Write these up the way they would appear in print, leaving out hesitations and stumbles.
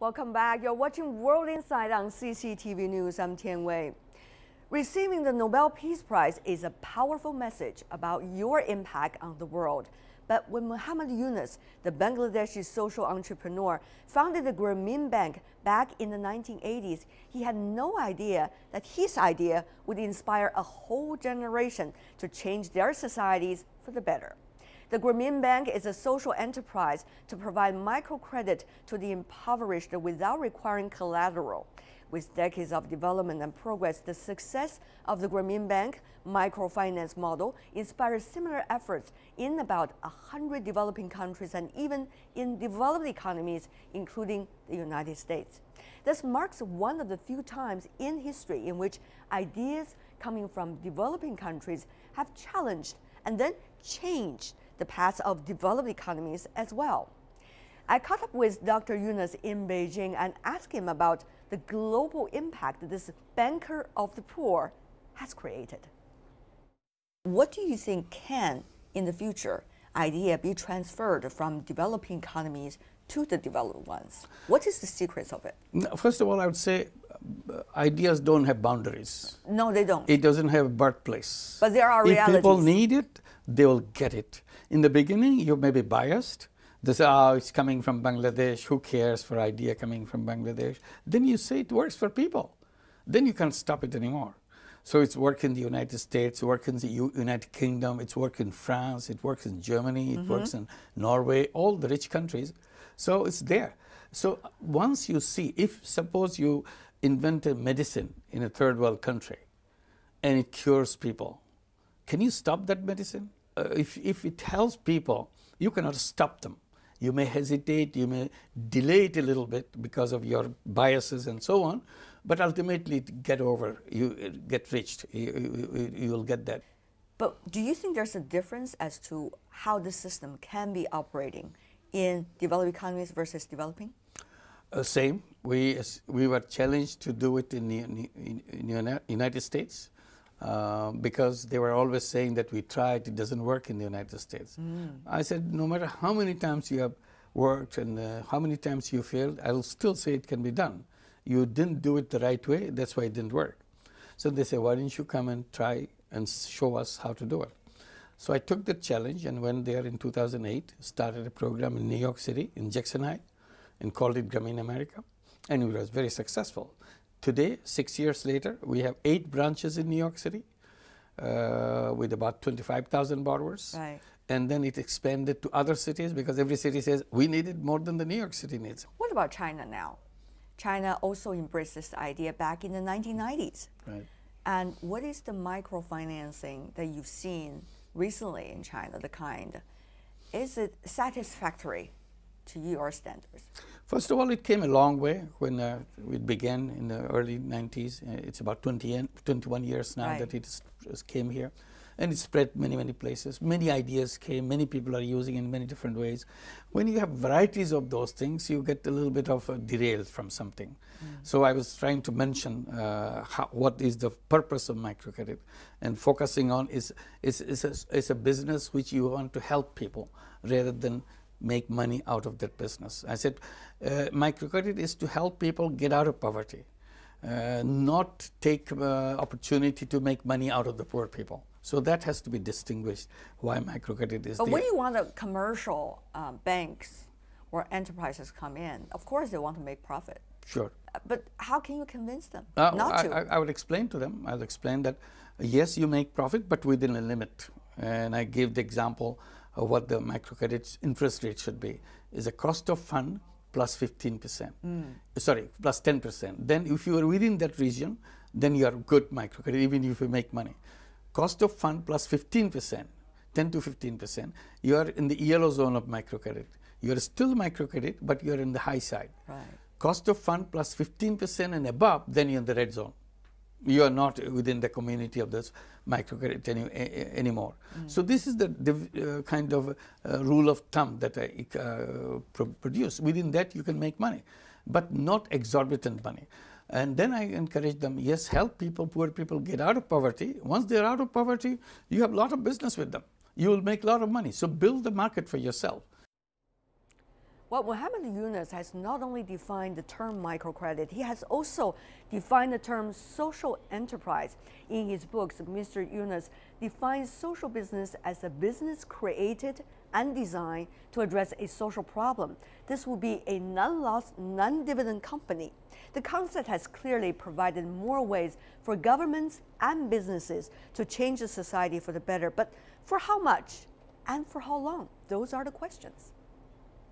Welcome back. You're watching World Insight on CCTV News. I'm Tian. Receiving the Nobel Peace Prize is a powerful message about your impact on the world. But when Muhammad Yunus, the Bangladeshi social entrepreneur, founded the Grameen Bank back in the 1980s, he had no idea that his idea would inspire a whole generation to change their societies for the better. The Grameen Bank is a social enterprise to provide microcredit to the impoverished without requiring collateral. With decades of development and progress, the success of the Grameen Bank microfinance model inspires similar efforts in about 100 developing countries and even in developed economies, including the United States. This marks one of the few times in history in which ideas coming from developing countries have challenged and then changed the path of developed economies as well. I caught up with Dr. Yunus in Beijing and asked him about the global impact this banker of the poor has created. What do you think can, in the future, idea be transferred from developing economies to the developed ones? What is the secret of it? First of all, I would say ideas don't have boundaries. No, they don't. It doesn't have a birthplace. But there are realities. If people need it, they will get it. In the beginning, you may be biased. They say, oh, it's coming from Bangladesh. Who cares for idea coming from Bangladesh? Then you say it works for people. Then you can't stop it anymore. So it's work in the United States, work in the United Kingdom, it's work in France, it works in Germany, it works in Norway, all the rich countries. So it's there. So once you see, if suppose you invent a medicine in a third world country and it cures people, can you stop that medicine? If it helps people, you cannot stop them. You may hesitate, you may delay it a little bit because of your biases and so on, but ultimately get over, you get reached, you will get that. But do you think there's a difference as to how the system can be operating in developed economies versus developing? Same. We were challenged to do it in the United States. Because they were always saying that we tried, it doesn't work in the United States. I said, no matter how many times you have worked and how many times you failed, I will still say it can be done. You didn't do it the right way, that's why it didn't work. So they said, why didn't you come and try and show us how to do it? So I took the challenge and went there in 2008, started a program in New York City, in Jackson Heights, and called it Grameen America, and it was very successful. Today, 6 years later, we have 8 branches in New York City with about 25,000 borrowers. Right. And then it expanded to other cities because every city says, we need it more than the New York City needs. What about China now? China also embraced this idea back in the 1990s. Right. And what is the microfinancing that you've seen recently in China, the kind? Is it satisfactory to your standards? First of all, it came a long way when it began in the early 90s. It's about 21 years now that it came here. And it spread many, many places. Many ideas came, many people are using it in many different ways. When you have varieties of those things, you get a little bit of a derail from something. So I was trying to mention what is the purpose of microcredit, and focusing on is a business which you want to help people rather than make money out of that business. I said microcredit is to help people get out of poverty, not take opportunity to make money out of the poor people. So that has to be distinguished why microcredit is there. But when you want the commercial banks or enterprises come in, of course they want to make profit. Sure. But how can you convince them not to? I would explain to them, I'll explain that yes, you make profit, but within a limit. And I gave the example of what the microcredit interest rate should be, is a cost of fund plus 15%. Sorry, plus 10%. Then if you are within that region, then you are good microcredit, even if you make money. Cost of fund plus 15%, 10 to 15%, you are in the yellow zone of microcredit. You are still microcredit, but you are in the high side. Right. Cost of fund plus 15% and above, then you're in the red zone. You are not within the community of this microcredit anymore. So this is the kind of rule of thumb that I produce. Within that, you can make money, but not exorbitant money. And then I encourage them, yes, help people, poor people get out of poverty. Once they're out of poverty, you have a lot of business with them. You will make a lot of money. So build the market for yourself. Well, Muhammad Yunus has not only defined the term microcredit, he has also defined the term social enterprise. In his books, Mr. Yunus defines social business as a business created and designed to address a social problem. This will be a non-loss, non-dividend company. The concept has clearly provided more ways for governments and businesses to change the society for the better. But for how much and for how long? Those are the questions.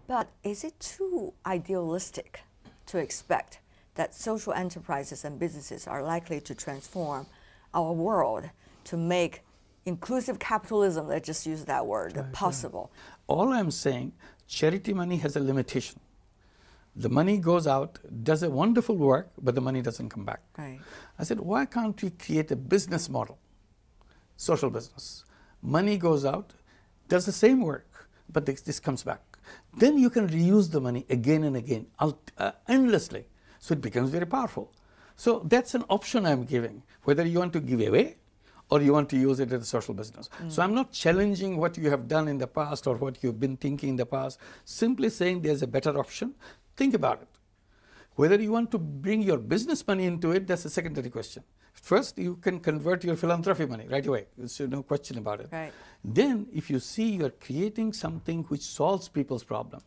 But is it too idealistic to expect that social enterprises and businesses are likely to transform our world to make inclusive capitalism, let's just use that word, possible? All I'm saying, charity money has a limitation. The money goes out, does a wonderful work, but the money doesn't come back. Right. I said, why can't we create a business model, social business? Money goes out, does the same work, but this comes back. Then you can reuse the money again and again, endlessly. So it becomes very powerful. So that's an option I'm giving, whether you want to give away or you want to use it as a social business. So I'm not challenging what you have done in the past or what you've been thinking in the past, simply saying there's a better option. Think about it. Whether you want to bring your business money into it, that's a secondary question. First, you can convert your philanthropy money right away. There's no question about it. Right. Then, if you see you're creating something which solves people's problem,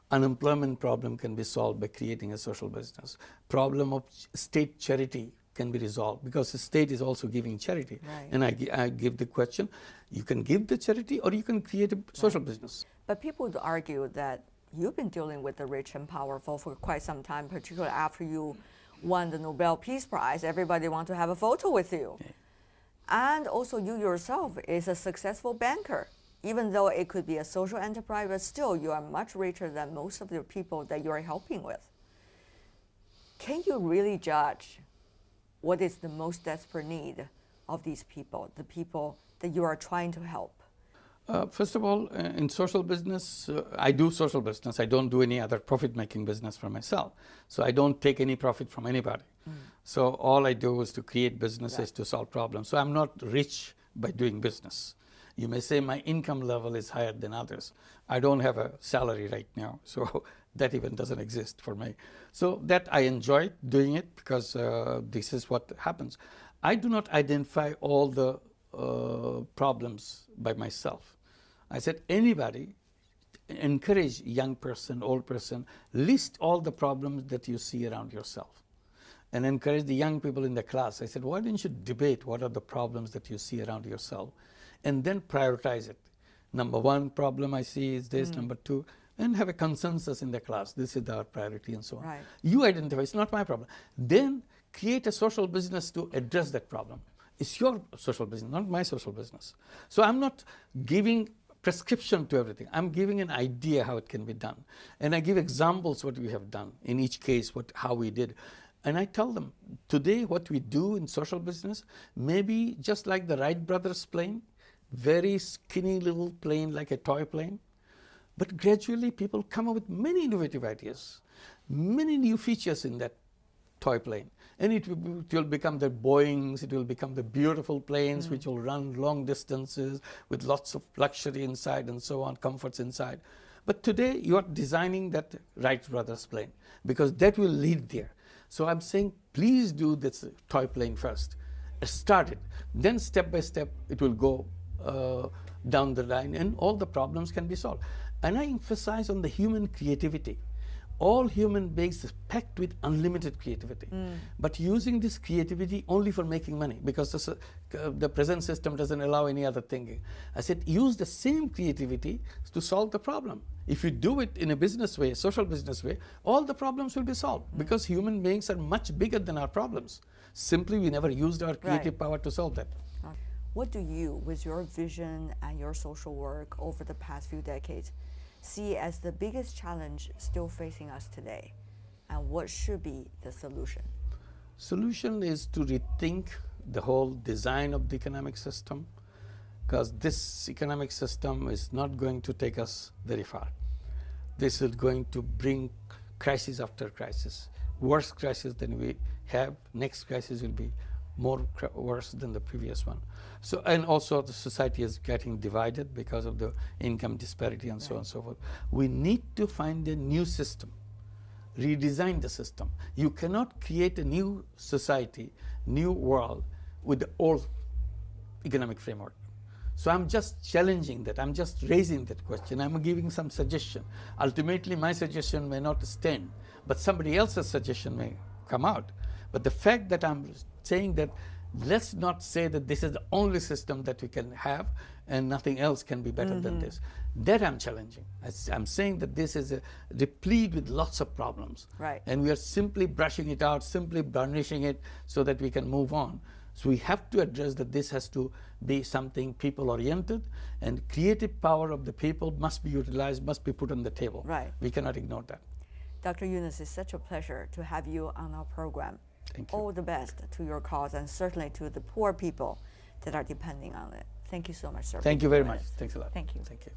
unemployment problem can be solved by creating a social business. Problem of state charity can be resolved because the state is also giving charity. Right. And I give the question, you can give the charity or you can create a social business. But people would argue that you've been dealing with the rich and powerful for quite some time, particularly after you won the Nobel Peace Prize. Everybody wants to have a photo with you. Yeah. And also you yourself is a successful banker. Even though it could be a social enterprise, but still you are much richer than most of the people that you are helping with. Can you really judge what is the most desperate need of these people, the people that you are trying to help? First of all, in social business, I do social business. I don't do any other profit-making business for myself. So I don't take any profit from anybody. So all I do is to create businesses to solve problems. So I'm not rich by doing business. You may say my income level is higher than others. I don't have a salary right now, so that even doesn't exist for me. So that I enjoy doing it because this is what happens. I do not identify all the problems by myself. I said anybody, encourage young person, old person, list all the problems that you see around yourself. And encourage the young people in the class. I said, why don't you debate what are the problems that you see around yourself? And then prioritize it. Number one problem I see is this, number two, and have a consensus in the class. This is our priority and so on. Right. You identify, it's not my problem. Then create a social business to address that problem. It's your social business, not my social business. So I'm not giving prescription to everything. I'm giving an idea how it can be done. And I give examples what we have done in each case, how we did. And I tell them, today what we do in social business may be just like the Wright brothers plane, very skinny little plane like a toy plane. But gradually people come up with many innovative ideas, many new features in that toy plane. And it will become the Boeings, it will become the beautiful planes which will run long distances with lots of luxury inside and so on, comforts inside. But today you are designing that Wright brothers plane because that will lead there. So I'm saying, please do this toy plane first. Start it. Then step by step, it will go down the line and all the problems can be solved. And I emphasize on the human creativity. All human beings are packed with unlimited creativity, but using this creativity only for making money because the present system doesn't allow any other thinking. I said, use the same creativity to solve the problem. If you do it in a business way, social business way, all the problems will be solved because human beings are much bigger than our problems. Simply, we never used our creative power to solve that. What do you, with your vision and your social work over the past few decades, see as the biggest challenge still facing us today? And what should be the solution? Solution is to rethink the whole design of the economic system, because this economic system is not going to take us very far. This is going to bring crisis after crisis, worse crisis than we have. Next crisis will be worse than the previous one. So, and also the society is getting divided because of the income disparity and so on and so forth. We need to find a new system, redesign the system. You cannot create a new society, new world with the old economic framework. So I'm just challenging that. I'm just raising that question. I'm giving some suggestion. Ultimately, my suggestion may not stand, but somebody else's suggestion may come out. But the fact that I'm saying that let's not say that this is the only system that we can have and nothing else can be better than this. That I'm challenging. I'm saying that this is replete with lots of problems. Right. And we are simply brushing it out, simply burnishing it so that we can move on. So we have to address that this has to be something people-oriented, and creative power of the people must be utilized, must be put on the table. Right. We cannot ignore that. Dr. Yunus, it's such a pleasure to have you on our program. Thank you. All the best to your cause and certainly to the poor people that are depending on it. Thank you so much, sir. Thank you very much. Thanks a lot. Thank you. Thank you.